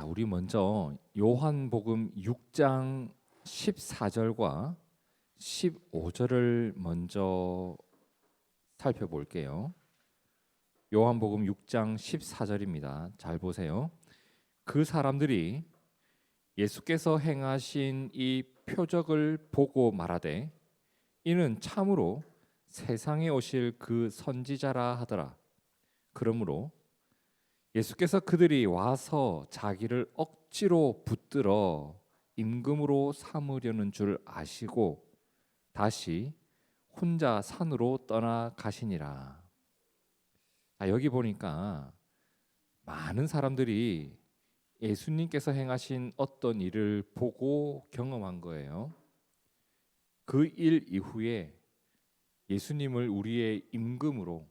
우리 먼저 요한복음 6장 14절과 15절을 먼저 살펴볼게요. 요한복음 6장 14절입니다. 잘 보세요. 그 사람들이 예수께서 행하신 이 표적을 보고 말하되 이는 참으로 세상에 오실 그 선지자라 하더라. 그러므로 예수께서 그들이 와서 자기를 억지로 붙들어 임금으로 삼으려는 줄 아시고 다시 혼자 산으로 떠나가시니라. 여기 보니까 많은 사람들이 예수님께서 행하신 어떤 일을 보고 경험한 거예요. 그 일 이후에 예수님을 우리의 임금으로,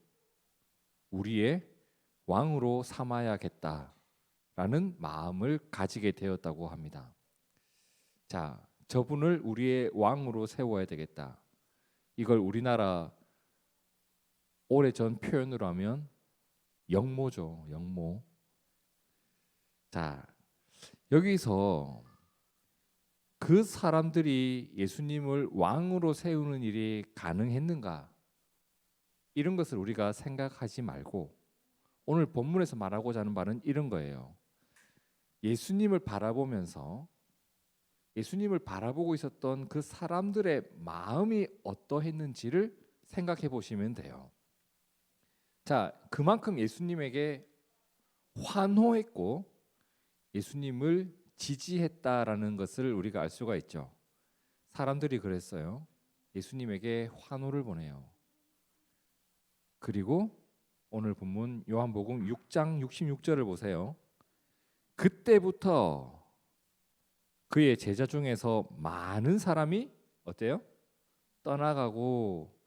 우리의 왕으로 삼아야겠다라는 마음을 가지게 되었다고 합니다. 자, 저분을 우리의 왕으로 세워야 되겠다. 이걸 우리나라 오래전 표현으로 하면 영모죠, 영모. 자, 여기서 그 사람들이 예수님을 왕으로 세우는 일이 가능했는가? 이런 것을 우리가 생각하지 말고 오늘 본문에서 말하고자 하는 바는 이런 거예요. 예수님을 바라보면서 예수님을 바라보고 있었던 그 사람들의 마음이 어떠했는지를 생각해 보시면 돼요. 자, 그만큼 예수님에게 환호했고 예수님을 지지했다라는 것을 우리가 알 수가 있죠. 사람들이 그랬어요. 예수님에게 환호를 보내요. 그리고 오늘 본문 요한복음 6장 66절을 보세요. 그때부터 그의 제자 중에서 많은 사람이 어때요? 떠나가고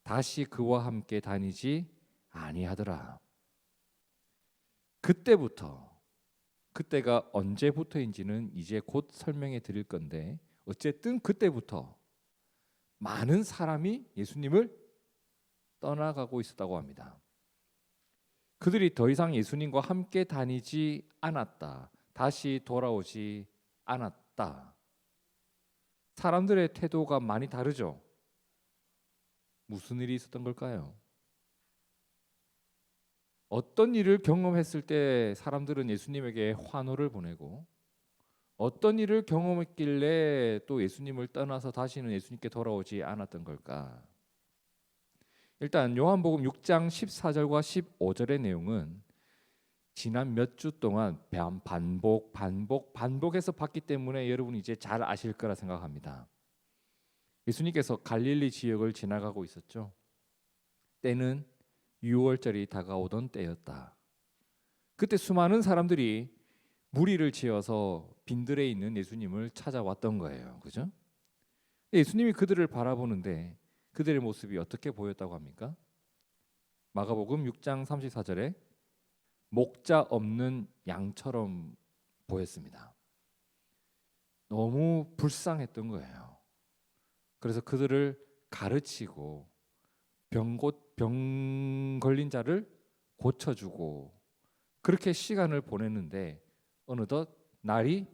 다시 그와 함께 다니지 아니하더라. 그때부터, 그때가 언제부터인지는 이제 곧 설명해 드릴 건데 어쨌든 그때부터 많은 사람이 예수님을 떠나가고 있었다고 합니다. 그들이 더 이상 예수님과 함께 다니지 않았다. 다시 돌아오지 않았다. 사람들의 태도가 많이 다르죠. 무슨 일이 있었던 걸까요? 어떤 일을 경험했을 때 사람들은 예수님에게 환호를 보내고 어떤 일을 경험했길래 또 예수님을 떠나서 다시는 예수님께 돌아오지 않았던 걸까? 일단 요한복음 6장 14절과 15절의 내용은 지난 몇 주 동안 반복해서 봤기 때문에 여러분이 이제 잘 아실 거라 생각합니다. 예수님께서 갈릴리 지역을 지나가고 있었죠. 때는 유월절이 다가오던 때였다. 그때 수많은 사람들이 무리를 지어서 빈들에 있는 예수님을 찾아왔던 거예요. 그죠? 예수님이 그들을 바라보는데 그들의 모습이 어떻게 보였다고 합니까? 마가복음 6장 34절에 목자 없는 양처럼 보였습니다. 너무 불쌍했던 거예요. 그래서 그들을 가르치고 병 걸린 자를 고쳐주고 그렇게 시간을 보냈는데 어느덧 날이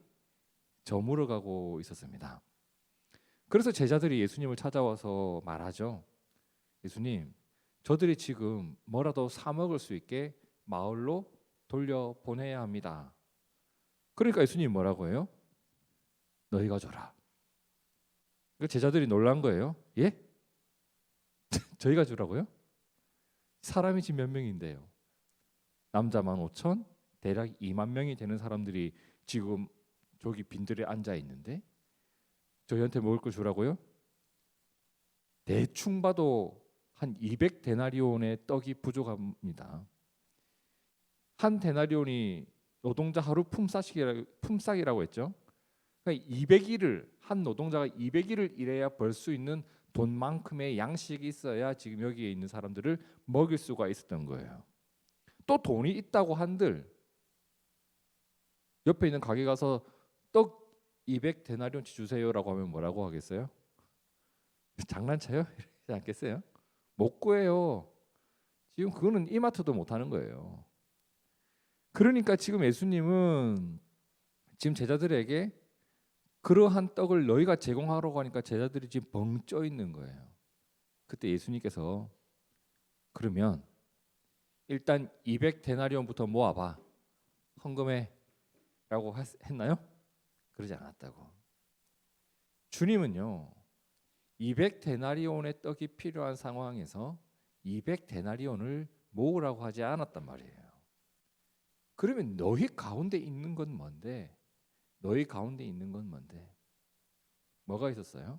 저물어가고 있었습니다. 그래서 제자들이 예수님을 찾아와서 말하죠. 예수님, 저들이 지금 뭐라도 사 먹을 수 있게 마을로 돌려보내야 합니다. 그러니까 예수님이 뭐라고 해요? 너희가 줘라. 제자들이 놀란 거예요. 예? 저희가 주라고요? 사람이 지금 몇 명인데요? 남자 15,000, 대략 2만 명이 되는 사람들이 지금 저기 빈들에 앉아 있는데 저희한테 먹을 걸 주라고요? 대충 봐도 한 200데나리온의 떡이 부족합니다. 한 데나리온이 노동자 하루 품삯이라고 했죠. 그러니까 200일을 한 노동자가 200일을 일해야 벌 수 있는 돈만큼의 양식이 있어야 지금 여기에 있는 사람들을 먹일 수가 있었던 거예요. 또 돈이 있다고 한들 옆에 있는 가게 가서 떡 200데나리온치 주세요라고 하면 뭐라고 하겠어요? 장난쳐요? 이러지 않겠어요? 못 구해요. 지금 그거는 이마트도 못 하는 거예요. 그러니까 지금 예수님은 지금 제자들에게 그러한 떡을 너희가 제공하라고 하니까 제자들이 지금 벙 쪄 있는 거예요. 그때 예수님께서 그러면 일단 200데나리온부터 모아봐. 헌금해라고 했나요? 그러지 않았다고. 주님은요 200데나리온의 떡이 필요한 상황에서 200데나리온을 모으라고 하지 않았단 말이에요. 그러면 너희 가운데 있는 건 뭔데? 너희 가운데 있는 건 뭔데? 뭐가 있었어요?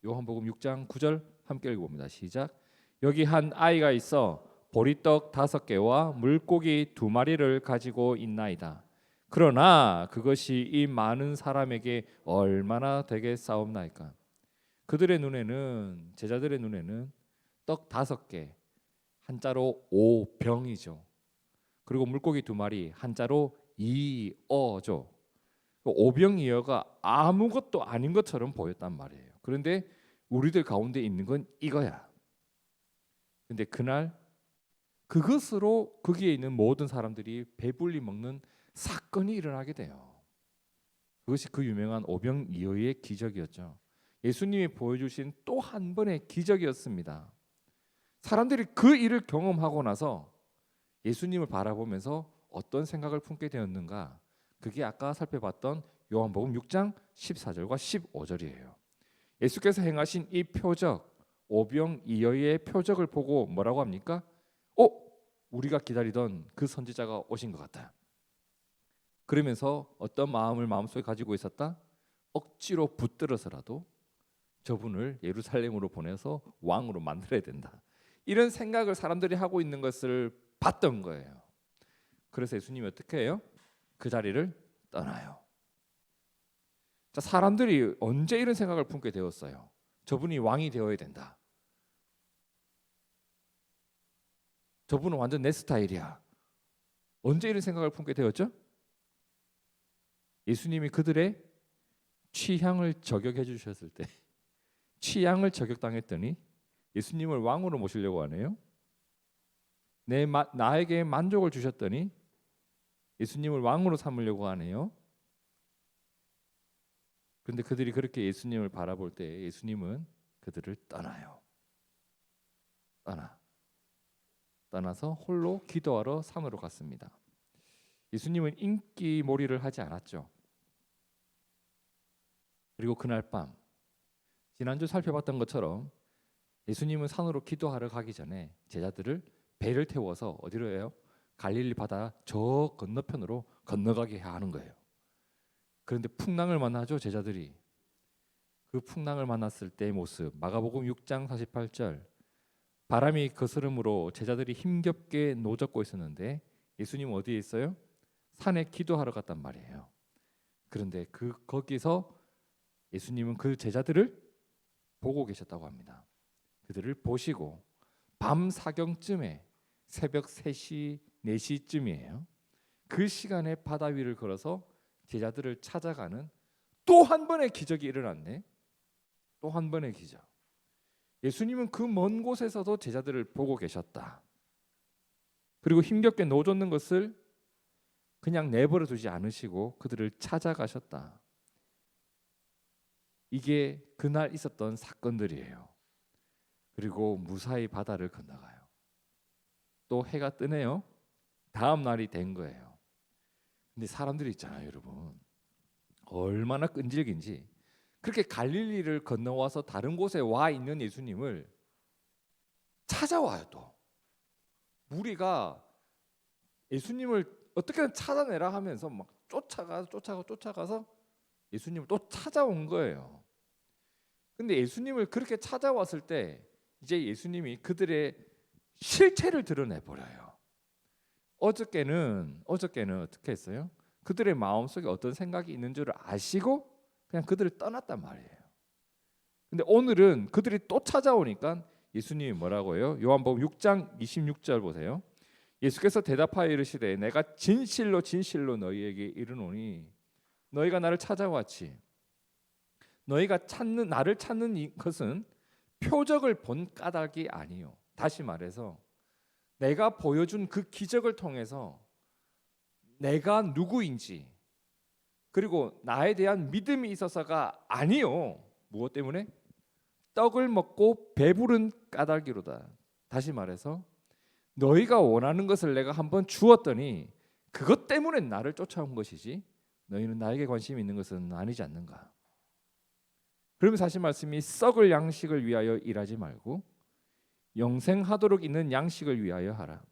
요한복음 6장 9절 함께 읽어봅니다. 시작. 여기 한 아이가 있어 보리떡 5개와 물고기 2마리를 가지고 있나이다. 그러나 그것이 이 많은 사람에게 얼마나 되겠사옵나이까. 그들의 눈에는 제자들의 눈에는 떡 5개 한자로 5병이죠. 그리고 물고기 2마리 한자로 2어죠. 5병2어가 아무것도 아닌 것처럼 보였단 말이에요. 그런데 우리들 가운데 있는 건 이거야. 근데 그날 그것으로 거기에 있는 모든 사람들이 배불리 먹는 사건이 일어나게 돼요. 그것이 그 유명한 5병2어의 기적이었죠. 예수님이 보여주신 또 한 번의 기적이었습니다. 사람들이 그 일을 경험하고 나서 예수님을 바라보면서 어떤 생각을 품게 되었는가? 그게 아까 살펴봤던 요한복음 6장 14절과 15절이에요. 예수께서 행하신 이 표적, 오병이어의 표적을 보고 뭐라고 합니까? 우리가 기다리던 그 선지자가 오신 것 같다. 그러면서 어떤 마음을 마음속에 가지고 있었다? 억지로 붙들어서라도 저분을 예루살렘으로 보내서 왕으로 만들어야 된다. 이런 생각을 사람들이 하고 있는 것을 봤던 거예요. 그래서 예수님이 어떻게 해요? 그 자리를 떠나요. 자, 사람들이 언제 이런 생각을 품게 되었어요? 저분이 왕이 되어야 된다. 저분은 완전 내 스타일이야. 언제 이런 생각을 품게 되었죠? 예수님이 그들의 취향을 저격해 주셨을 때 취향을 저격당했더니 예수님을 왕으로 모시려고 하네요. 나에게 만족을 주셨더니 예수님을 왕으로 삼으려고 하네요. 그런데 그들이 그렇게 예수님을 바라볼 때 예수님은 그들을 떠나요. 떠나서 홀로 기도하러 산으로 갔습니다. 예수님은 인기몰이를 하지 않았죠. 그리고 그날 밤 지난주 살펴봤던 것처럼 예수님은 산으로 기도하러 가기 전에 제자들을 배를 태워서 어디로 해요? 갈릴리 바다 저 건너편으로 건너가게 하는 거예요. 그런데 풍랑을 만나죠, 제자들이. 그 풍랑을 만났을 때의 모습, 마가복음 6장 48절. 바람이 거스름으로 제자들이 힘겹게 노젓고 있었는데 예수님은 어디에 있어요? 산에 기도하러 갔단 말이에요. 그런데 거기서 예수님은 그 제자들을 보고 계셨다고 합니다. 그들을 보시고 밤 사경쯤에 새벽 3시, 4시쯤이에요. 그 시간에 바다 위를 걸어서 제자들을 찾아가는 또 한 번의 기적이 일어났네. 또 한 번의 기적. 예수님은 그 먼 곳에서도 제자들을 보고 계셨다. 그리고 힘겹게 노젓는 것을 그냥 내버려 두지 않으시고 그들을 찾아가셨다. 이게 그날 있었던 사건들이에요. 그리고 무사히 바다를 건너가요. 또 해가 뜨네요. 다음 날이 된 거예요. 근데 사람들이 있잖아요, 여러분. 얼마나 끈질긴지. 그렇게 갈릴리를 건너와서 다른 곳에 와 있는 예수님을 찾아와요. 또 무리가 예수님을 어떻게든 찾아내라 하면서 막 쫓아가서 예수님을 또 찾아온 거예요. 근데 예수님을 그렇게 찾아왔을 때 이제 예수님이 그들의 실체를 드러내 버려요. 어저께는 어떻게 했어요? 그들의 마음속에 어떤 생각이 있는 줄을 아시고 그냥 그들을 떠났단 말이에요. 근데 오늘은 그들이 또 찾아오니까 예수님이 뭐라고 해요? 요한복음 6장 26절 보세요. 예수께서 대답하여 이르시되 내가 진실로 너희에게 이르노니 너희가 나를 찾아왔지. 너희가 나를 찾는 것은 표적을 본 까닭이 아니요. 다시 말해서 내가 보여준 그 기적을 통해서 내가 누구인지 그리고 나에 대한 믿음이 있어서가 아니요. 무엇 때문에? 떡을 먹고 배부른 까닭이로다. 다시 말해서 너희가 원하는 것을 내가 한번 주었더니 그것 때문에 나를 쫓아온 것이지 너희는 나에게 관심이 있는 것은 아니지 않는가. 그러면서 하신 말씀이 썩을 양식을 위하여 일하지 말고 영생하도록 있는 양식을 위하여 하라.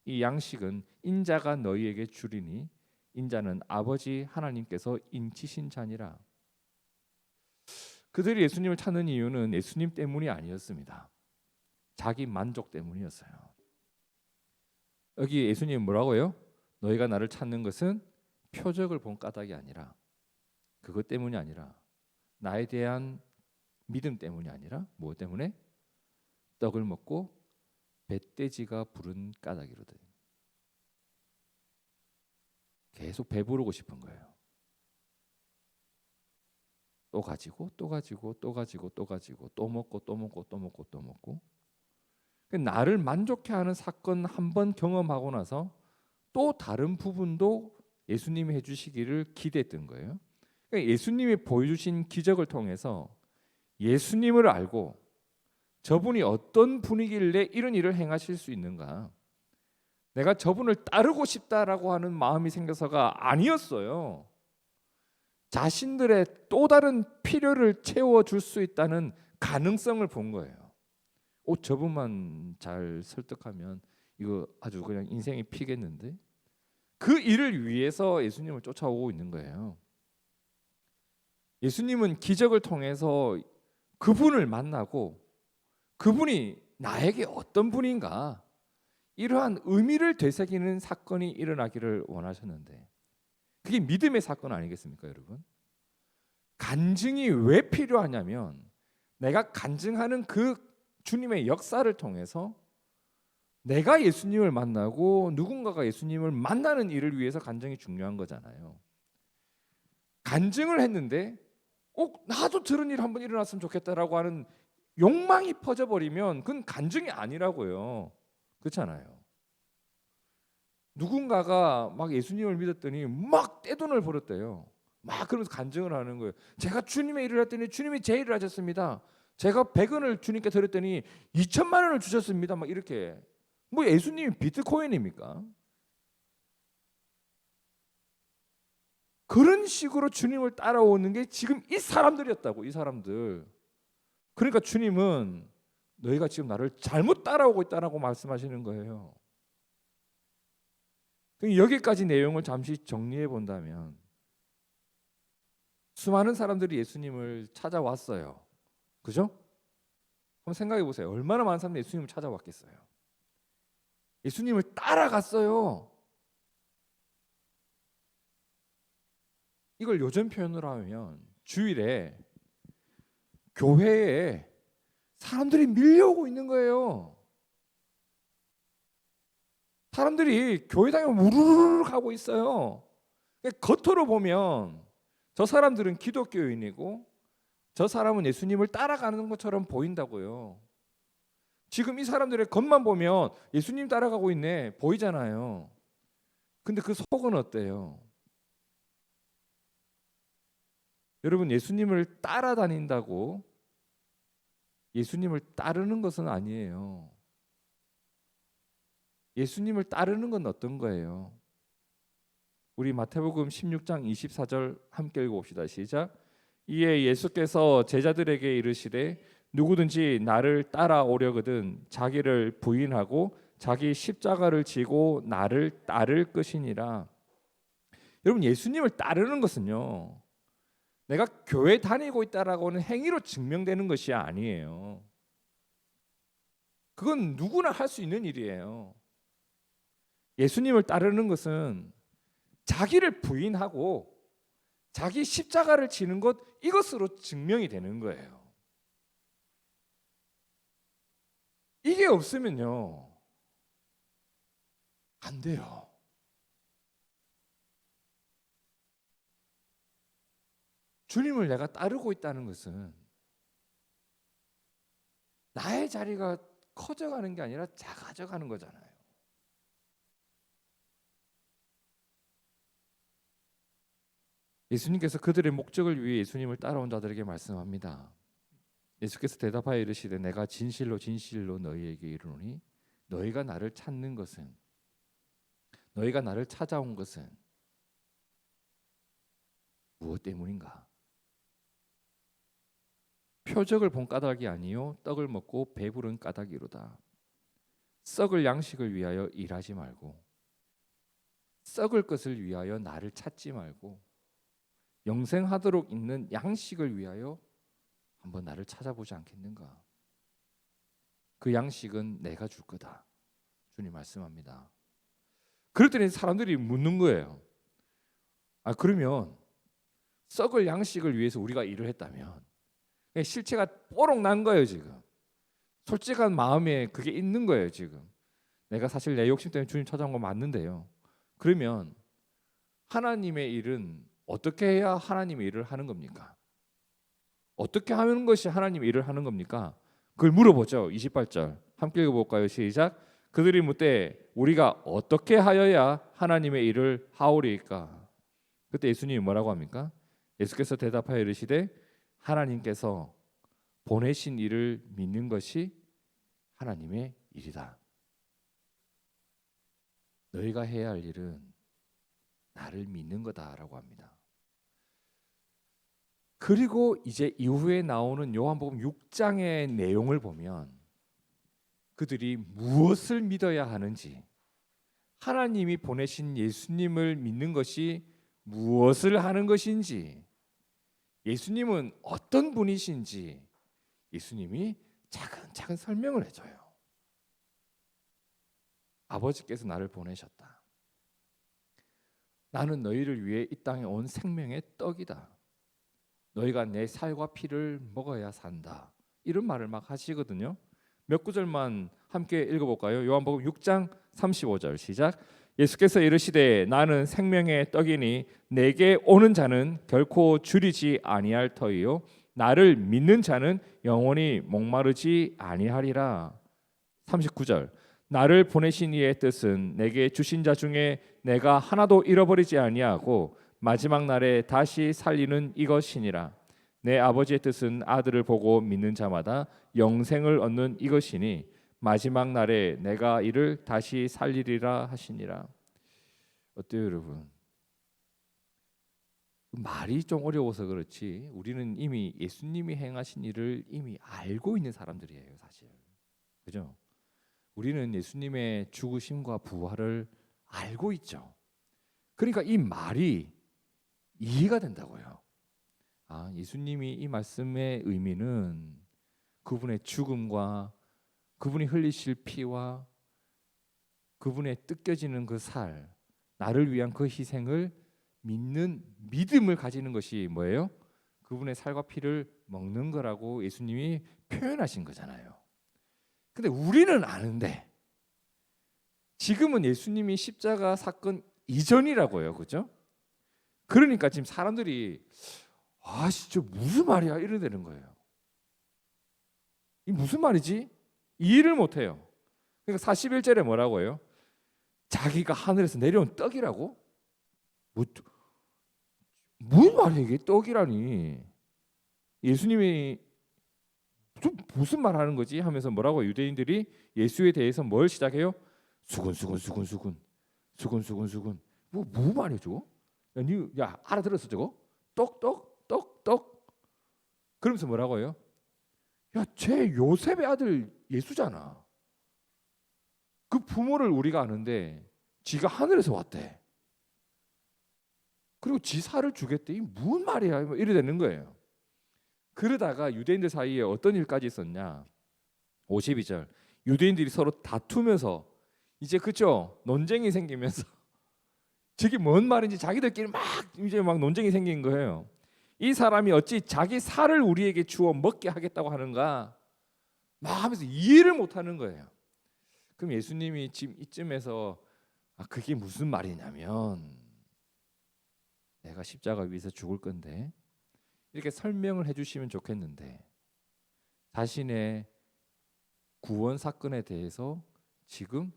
이 양식은 인자가 너희에게 주리니 인자는 아버지 하나님께서 인치신 자니라. 그들이 예수님을 찾는 이유는 예수님 때문이 아니었습니다. 자기 만족 때문이었어요. 여기 예수님은 뭐라고요? 너희가 나를 찾는 것은 표적을 본 까닭이 아니라 그것 때문이 아니라 나에 대한 믿음 때문이 아니라 무엇 때문에? 떡을 먹고 뱃돼지가 부른 까닭이로다. 계속 배부르고 싶은 거예요. 또 가지고 또 가지고 또 가지고 또 가지고 또 먹고 또 먹고 또 먹고 또 먹고 나를 만족해 하는 사건 한 번 경험하고 나서 또 다른 부분도 예수님이 해주시기를 기대했던 거예요. 그러니까 예수님이 보여주신 기적을 통해서 예수님을 알고 저분이 어떤 분이길래 이런 일을 행하실 수 있는가, 내가 저분을 따르고 싶다라고 하는 마음이 생겨서가 아니었어요. 자신들의 또 다른 필요를 채워줄 수 있다는 가능성을 본 거예요. 저분만 잘 설득하면 이거 아주 그냥 인생이 피겠는데, 그 일을 위해서 예수님을 쫓아오고 있는 거예요. 예수님은 기적을 통해서 그분을 만나고 그분이 나에게 어떤 분인가, 이러한 의미를 되새기는 사건이 일어나기를 원하셨는데, 그게 믿음의 사건 아니겠습니까, 여러분? 간증이 왜 필요하냐면 내가 간증하는 그 주님의 역사를 통해서 내가 예수님을 만나고 누군가가 예수님을 만나는 일을 위해서 간증이 중요한 거잖아요. 간증을 했는데 나도 저런 일 한번 일어났으면 좋겠다라고 하는 욕망이 퍼져버리면 그건 간증이 아니라고요. 그렇잖아요. 누군가가 막 예수님을 믿었더니 막 떼돈을 벌었대요. 막 그러면서 간증을 하는 거예요. 제가 주님의 일을 했더니 주님이 제 일을 하셨습니다. 제가 100원을 주님께 드렸더니 2천만 원을 주셨습니다. 막 이렇게. 뭐 예수님이 비트코인입니까? 그런 식으로 주님을 따라오는 게 지금 이 사람들이었다고. 이 사람들. 그러니까 주님은 너희가 지금 나를 잘못 따라오고 있다라고 말씀하시는 거예요. 여기까지 내용을 잠시 정리해 본다면, 수많은 사람들이 예수님을 찾아왔어요. 그죠? 한번 생각해 보세요. 얼마나 많은 사람들이 예수님을 찾아왔겠어요. 예수님을 따라갔어요. 이걸 요즘 표현으로 하면 주일에 교회에 사람들이 밀려오고 있는 거예요. 사람들이 교회당에 우르르 가고 있어요. 겉으로 보면 저 사람들은 기독교인이고 저 사람은 예수님을 따라가는 것처럼 보인다고요. 지금 이 사람들의 겉만 보면 예수님 따라가고 있네 보이잖아요. 근데 그 속은 어때요? 여러분, 예수님을 따라다닌다고 예수님을 따르는 것은 아니에요. 예수님을 따르는 건 어떤 거예요? 우리 마태복음 16장 24절 함께 읽어봅시다. 시작. 이에 예수께서 제자들에게 이르시되 누구든지 나를 따라오려거든 자기를 부인하고 자기 십자가를 지고 나를 따를 것이니라. 여러분, 예수님을 따르는 것은요, 내가 교회 다니고 있다라고 하는 행위로 증명되는 것이 아니에요. 그건 누구나 할 수 있는 일이에요. 예수님을 따르는 것은 자기를 부인하고 자기 십자가를 지는 것, 이것으로 증명이 되는 거예요. 이게 없으면요 안 돼요. 주님을 내가 따르고 있다는 것은 나의 자리가 커져가는 게 아니라 작아져가는 거잖아요. 예수님께서 그들의 목적을 위해 예수님을 따라온 자들에게 말씀합니다. 예수께서 대답하여 이르시되 내가 진실로 진실로 너희에게 이르노니 너희가 나를 찾는 것은, 너희가 나를 찾아온 것은 무엇 때문인가? 표적을 본 까닭이 아니요 떡을 먹고 배부른 까닭이로다. 썩을 양식을 위하여 일하지 말고 썩을 것을 위하여 나를 찾지 말고 영생하도록 있는 양식을 위하여 한번 나를 찾아보지 않겠는가? 그 양식은 내가 줄 거다. 주님 말씀합니다. 그랬더니 사람들이 묻는 거예요. 그러면 썩을 양식을 위해서 우리가 일을 했다면 실체가 뽀록 난 거예요. 지금 솔직한 마음에 그게 있는 거예요. 지금 내가 사실 내 욕심 때문에 주님 찾아온 건 맞는데요. 그러면 하나님의 일은 어떻게 해야 하나님의 일을 하는 겁니까? 어떻게 하는 것이 하나님의 일을 하는 겁니까? 그걸 물어보죠. 28절 함께 읽어볼까요? 시작. 그들이 묻되 우리가 어떻게 하여야 하나님의 일을 하오리이까? 그때 예수님이 뭐라고 합니까? 예수께서 대답하여 이르시되 하나님께서 보내신 일을 믿는 것이 하나님의 일이다. 너희가 해야 할 일은 나를 믿는 거다라고 합니다. 그리고 이제 이후에 나오는 요한복음 6장의 내용을 보면 그들이 무엇을 믿어야 하는지, 하나님이 보내신 예수님을 믿는 것이 무엇을 하는 것인지, 예수님은 어떤 분이신지 예수님이 차근차근 설명을 해줘요. 아버지께서 나를 보내셨다. 나는 너희를 위해 이 땅에 온 생명의 떡이다. 너희가 내 살과 피를 먹어야 산다. 이런 말을 막 하시거든요. 몇 구절만 함께 읽어볼까요? 요한복음 6장 35절 시작. 예수께서 이르시되 나는 생명의 떡이니 내게 오는 자는 결코 줄이지 아니할 터이요 나를 믿는 자는 영원히 목마르지 아니하리라. 39절 나를 보내신 이의 뜻은 내게 주신 자 중에 내가 하나도 잃어버리지 아니하고 마지막 날에 다시 살리는 이것이니라. 내 아버지의 뜻은 아들을 보고 믿는 자마다 영생을 얻는 이것이니 마지막 날에 내가 이를 다시 살리리라 하시니라. 어때요, 여러분? 말이 좀 어려워서 그렇지 우리는 이미 예수님이 행하신 일을 이미 알고 있는 사람들이에요, 사실. 그죠? 우리는 예수님의 죽으심과 부활을 알고 있죠. 그러니까 이 말이 이해가 된다고요. 예수님이 이 말씀의 의미는 그분의 죽음과 그분이 흘리실 피와 그분의 뜯겨지는 그 살, 나를 위한 그 희생을 믿는 믿음을 가지는 것이 뭐예요? 그분의 살과 피를 먹는 거라고 예수님이 표현하신 거잖아요. 근데 우리는 아는데 지금은 예수님이 십자가 사건 이전이라고요. 그죠? 그러니까 지금 사람들이 진짜 무슨 말이야 이러는 거예요. 이 무슨 말이지? 이해를 못해요. 그러니까 41절에 뭐라고 해요? 자기가 하늘에서 내려온 떡이라고? 무슨 말이야 이게 떡이라니? 예수님이 좀 무슨 말 하는 거지? 하면서 뭐라고 유대인들이 예수에 대해서 뭘 시작해요? 수군. 뭐 말이죠? 야 알아들었어 저거? 떡. 그러면서 뭐라고 해요? 야, 쟤 요셉의 아들 예수잖아. 그 부모를 우리가 아는데 지가 하늘에서 왔대. 그리고 지 살을 주겠대. 이 무슨 말이야? 뭐 이래 되는 거예요. 그러다가 유대인들 사이에 어떤 일까지 있었냐? 52절. 유대인들이 서로 다투면서 이제 그죠? 논쟁이 생기면서 저게 뭔 말인지 자기들끼리 막 논쟁이 생긴 거예요. 이 사람이 어찌 자기 살을 우리에게 주어 먹게 하겠다고 하는가? 막 하면서 이해를 못 하는 거예요. 그럼 예수님이 지금 이쯤에서 그게 무슨 말이냐면 내가 십자가 위에서 죽을 건데 이렇게 설명을 해주시면 좋겠는데 자신의 구원 사건에 대해서 지금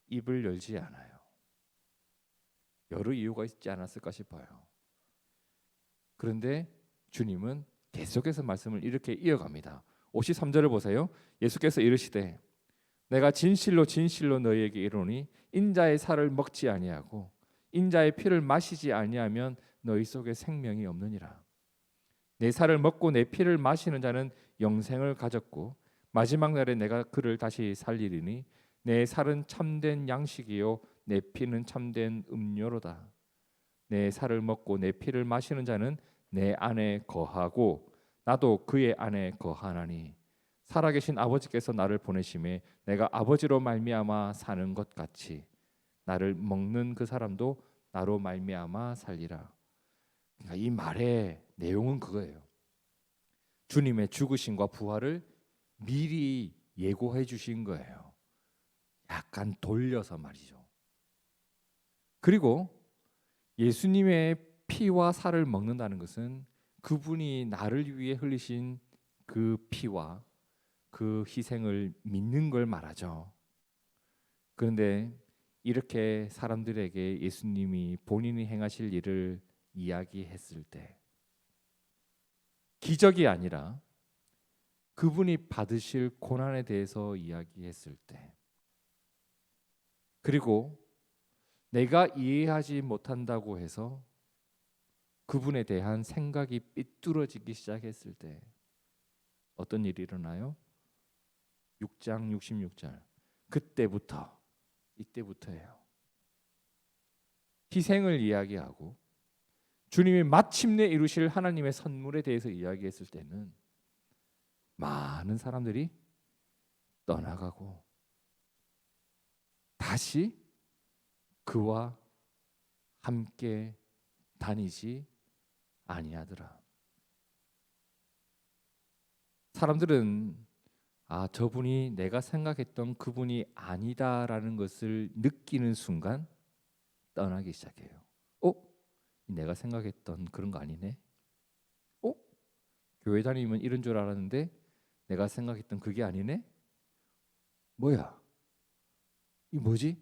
입을 열지 않아요. 여러 이유가 있지 않았을까 싶어요. 그런데 주님은 계속해서 말씀을 이렇게 이어갑니다. 53절을 보세요. 예수께서 이르시되 내가 진실로 진실로 너희에게 이르노니 인자의 살을 먹지 아니하고 인자의 피를 마시지 아니하면 너희 속에 생명이 없느니라. 내 살을 먹고 내 피를 마시는 자는 영생을 가졌고 마지막 날에 내가 그를 다시 살리리니 내 살은 참된 양식이요 내 피는 참된 음료로다. 내 살을 먹고 내 피를 마시는 자는 내 안에 거하고 나도 그의 안에 거하나니 살아계신 아버지께서 나를 보내심에 내가 아버지로 말미암아 사는 것 같이 나를 먹는 그 사람도 나로 말미암아 살리라. 그러니까 이 말의 내용은 그거예요. 주님의 죽으심과 부활을 미리 예고해 주신 거예요. 약간 돌려서 말이죠. 그리고 예수님의 피와 살을 먹는다는 것은 그분이 나를 위해 흘리신 그 피와 그 희생을 믿는 걸 말하죠. 그런데 이렇게 사람들에게 예수님이 본인이 행하실 일을 이야기했을 때 기적이 아니라 그분이 받으실 고난에 대해서 이야기했을 때 그리고 내가 이해하지 못한다고 해서 그분에 대한 생각이 삐뚤어지기 시작했을 때 어떤 일이 일어나요? 6장 66절 그때부터 이때부터예요. 희생을 이야기하고 주님이 마침내 이루실 하나님의 선물에 대해서 이야기했을 때는 많은 사람들이 떠나가고 다시 그와 함께 다니지 아니하더라. 사람들은 저분이 내가 생각했던 그분이 아니다라는 것을 느끼는 순간 떠나기 시작해요. 내가 생각했던 그런 거 아니네. 교회 다니면 이런 줄 알았는데 내가 생각했던 그게 아니네. 뭐야? 이 뭐지?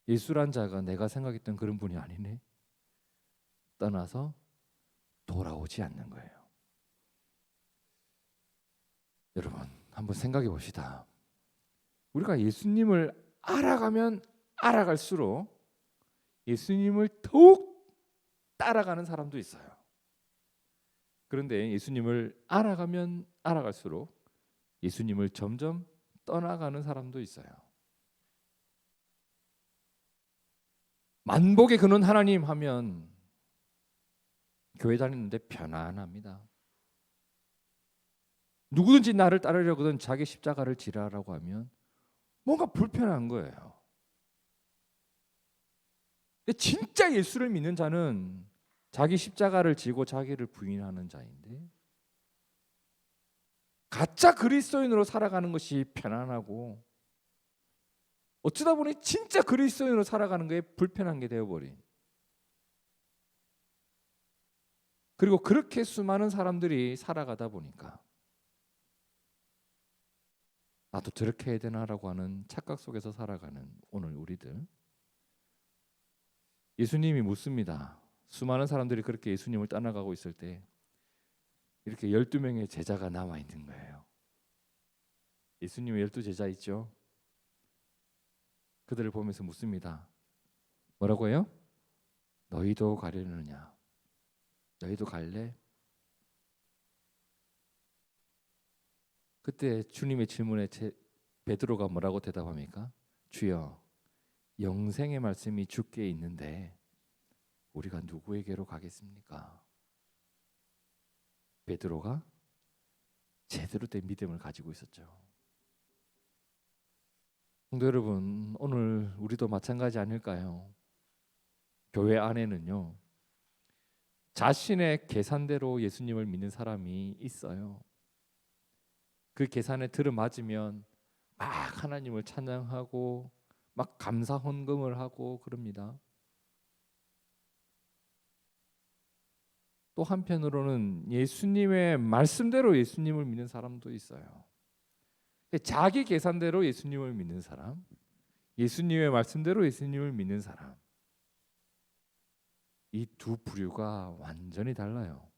예수란 자가 내가 생각했던 그런 분이 아니네. 떠나서 돌아오지 않는 거예요. 여러분 한번 생각해 봅시다. 우리가 예수님을 알아가면 알아갈수록 예수님을 더욱 따라가는 사람도 있어요. 그런데 예수님을 알아가면 알아갈수록 예수님을 점점 떠나가는 사람도 있어요. 만복의 근원 하나님 하면 교회 다니는데 편안합니다. 누구든지 나를 따르려거든 자기 십자가를 지라라고 하면 뭔가 불편한 거예요. 근데 진짜 예수를 믿는 자는 자기 십자가를 지고 자기를 부인하는 자인데 가짜 그리스도인으로 살아가는 것이 편안하고 어쩌다 보니 진짜 그리스도인으로 살아가는 게 불편한 게 되어버린. 그리고 그렇게 수많은 사람들이 살아가다 보니까 나도 저렇게 해야 되나라고 하는 착각 속에서 살아가는 오늘 우리들. 예수님이 묻습니다. 수많은 사람들이 그렇게 예수님을 떠나가고 있을 때 이렇게 12명의 제자가 남아있는 거예요. 예수님의 12제자 있죠? 그들을 보면서 묻습니다. 뭐라고 해요? 너희도 가려느냐? 너희도 갈래? 그때 주님의 질문에 베드로가 뭐라고 대답합니까? 주여, 영생의 말씀이 주께 있는데 우리가 누구에게로 가겠습니까? 베드로가 제대로 된 믿음을 가지고 있었죠. 성도 여러분, 오늘 우리도 마찬가지 아닐까요? 교회 안에는요, 자신의 계산대로 예수님을 믿는 사람이 있어요. 그 계산에 들어맞으면 막 하나님을 찬양하고 막 감사 헌금을 하고 그럽니다. 또 한편으로는 예수님의 말씀대로 예수님을 믿는 사람도 있어요. 자기 계산대로 예수님을 믿는 사람, 예수님의 말씀대로 예수님을 믿는 사람, 이 두 부류가 완전히 달라요.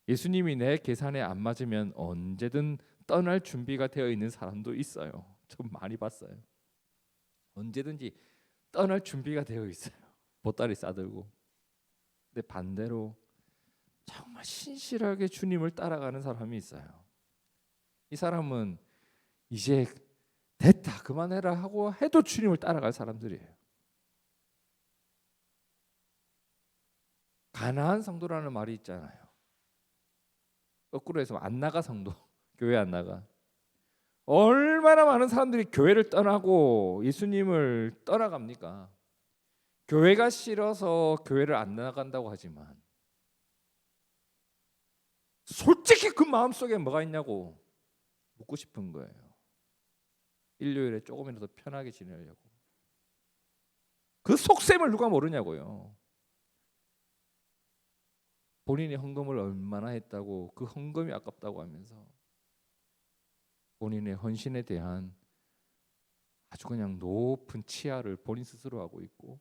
예수님이 내 계산에 안 맞으면 언제든 떠날 준비가 되어 있는 사람도 있어요. 좀 많이 봤어요. 언제든지 떠날 준비가 되어 있어요. 보따리 싸들고. 근데 반대로 정말 신실하게 주님을 따라가는 사람이 있어요. 이 사람은 이제 됐다 그만해라 하고 해도 주님을 따라갈 사람들이에요. 가나안 성도라는 말이 있잖아요. 거꾸로 해서 안 나가 성도. 교회 안 나가. 얼마나 많은 사람들이 교회를 떠나고 예수님을 떠나갑니까? 교회가 싫어서 교회를 안 나간다고 하지만 솔직히 그 마음속에 뭐가 있냐고 묻고 싶은 거예요. 일요일에 조금이라도 편하게 지내려고. 그 속셈을 누가 모르냐고요. 본인이 헌금을 얼마나 했다고 그 헌금이 아깝다고 하면서 본인의 헌신에 대한 아주 그냥 높은 치하를 본인 스스로 하고 있고,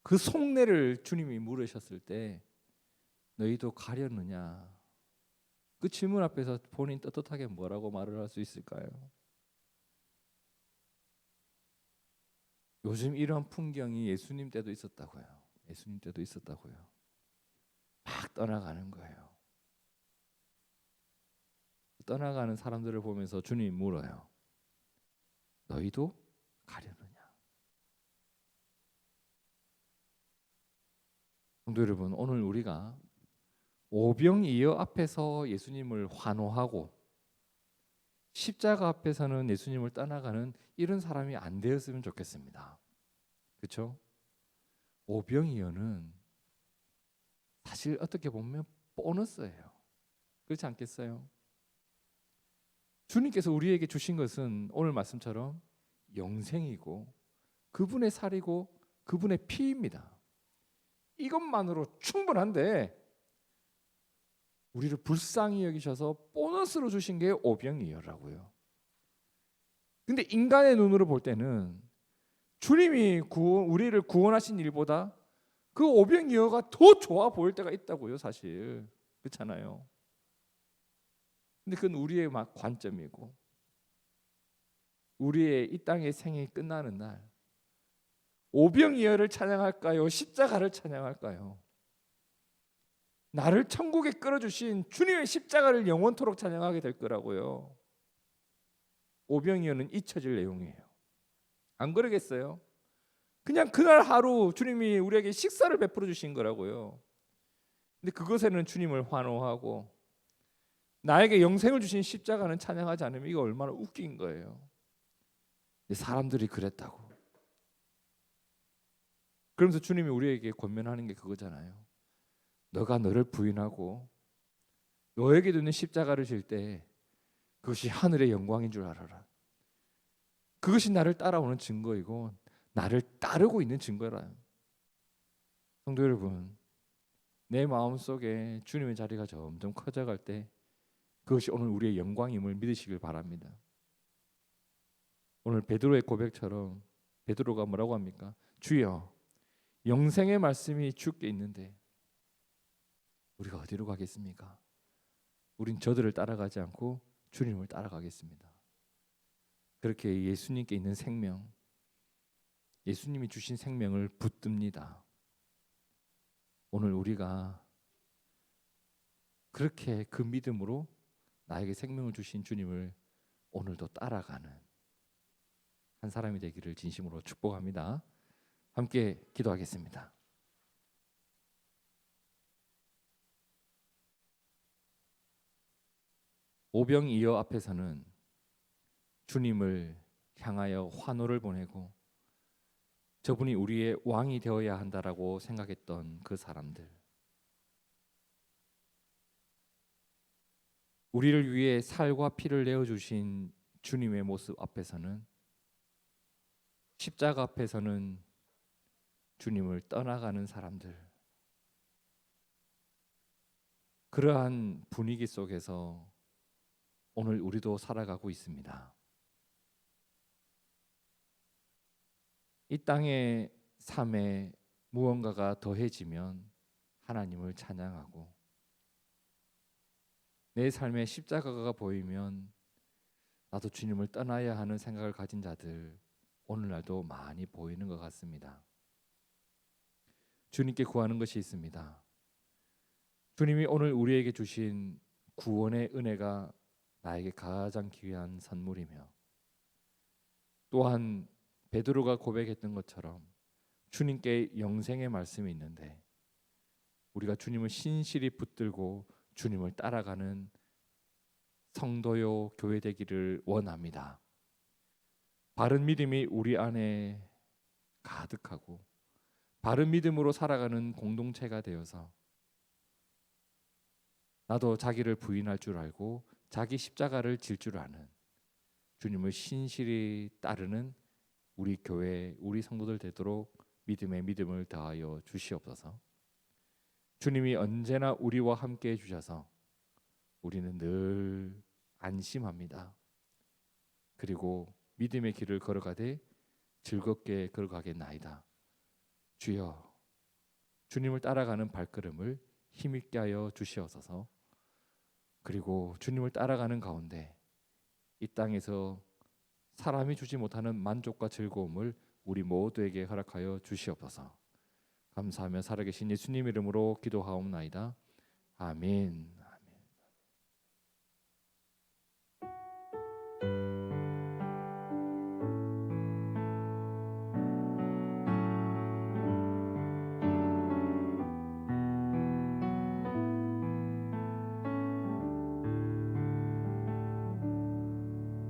그 속내를 주님이 물으셨을 때 너희도 가렸느냐? 그 질문 앞에서 본인 떳떳하게 뭐라고 말을 할 수 있을까요? 요즘 이런 풍경이 예수님 때도 있었다고요. 예수님 때도 있었다고요. 막 떠나가는 거예요. 떠나가는 사람들을 보면서 주님이 물어요. 너희도 가려느냐? 성도 여러분, 오늘 우리가 오병이어 앞에서 예수님을 환호하고 십자가 앞에서는 예수님을 떠나가는 이런 사람이 안 되었으면 좋겠습니다. 그렇죠? 오병이어는 사실 어떻게 보면 보너스예요. 그렇지 않겠어요? 주님께서 우리에게 주신 것은 오늘 말씀처럼 영생이고 그분의 살이고 그분의 피입니다. 이것만으로 충분한데 우리를 불쌍히 여기셔서 보너스로 주신 게 오병이어라고요. 근데 인간의 눈으로 볼 때는 주님이 우리를 구원하신 일보다 그 오병이어가 더 좋아 보일 때가 있다고요, 사실. 그렇잖아요. 근데 그건 우리의 막 관점이고, 우리의 이 땅의 생이 끝나는 날 오병이어를 찬양할까요? 십자가를 찬양할까요? 나를 천국에 끌어주신 주님의 십자가를 영원토록 찬양하게 될 거라고요. 오병이어는 잊혀질 내용이에요. 안 그러겠어요? 그냥 그날 하루 주님이 우리에게 식사를 베풀어 주신 거라고요. 근데 그것에는 주님을 환호하고 나에게 영생을 주신 십자가는 찬양하지 않으면 이거 얼마나 웃긴 거예요. 근데 사람들이 그랬다고. 그러면서 주님이 우리에게 권면하는 게 그거잖아요. 너가 너를 부인하고 너에게 두는 십자가를 질 때 그것이 하늘의 영광인 줄 알아라. 그것이 나를 따라오는 증거이고 나를 따르고 있는 증거라. 성도 여러분, 내 마음속에 주님의 자리가 점점 커져갈 때 그것이 오늘 우리의 영광임을 믿으시길 바랍니다. 오늘 베드로의 고백처럼 베드로가 뭐라고 합니까? 주여, 영생의 말씀이 주께 있는데 우리가 어디로 가겠습니까? 우린 저들을 따라가지 않고 주님을 따라가겠습니다. 그렇게 예수님께 있는 생명, 예수님이 주신 생명을 붙듭니다. 오늘 우리가 그렇게 그 믿음으로 나에게 생명을 주신 주님을 오늘도 따라가는 한 사람이 되기를 진심으로 축복합니다. 함께 기도하겠습니다. 오병이어 앞에서는 주님을 향하여 환호를 보내고 저분이 우리의 왕이 되어야 한다라고 생각했던 그 사람들, 우리를 위해 살과 피를 내어주신 주님의 모습 앞에서는, 십자가 앞에서는 주님을 떠나가는 사람들, 그러한 분위기 속에서 오늘 우리도 살아가고 있습니다. 이 땅에 삶에 무언가가 더해지면 하나님을 찬양하고, 내 삶에 십자가가 보이면 나도 주님을 떠나야 하는 생각을 가진 자들 오늘날도 많이 보이는 것 같습니다. 주님께 구하는 것이 있습니다. 주님이 오늘 우리에게 주신 구원의 은혜가 나에게 가장 귀한 선물이며, 또한 베드로가 고백했던 것처럼 주님께 영생의 말씀이 있는데 우리가 주님을 신실히 붙들고 주님을 따라가는 성도요 교회 되기를 원합니다. 바른 믿음이 우리 안에 가득하고 바른 믿음으로 살아가는 공동체가 되어서 나도 자기를 부인할 줄 알고 자기 십자가를 질 줄 아는 주님을 신실히 따르는 우리 교회, 우리 성도들 되도록 믿음에 믿음을 더하여 주시옵소서. 주님이 언제나 우리와 함께 해주셔서 우리는 늘 안심합니다. 그리고 믿음의 길을 걸어가되 즐겁게 걸어가겠나이다. 주여, 주님을 따라가는 발걸음을 힘있게 하여 주시옵소서. 그리고 주님을 따라가는 가운데 이 땅에서 사람이 주지 못하는 만족과 즐거움을 우리 모두에게 허락하여 주시옵소서. 감사하며 살아계신 예수님 이름으로 기도하옵나이다. 아멘.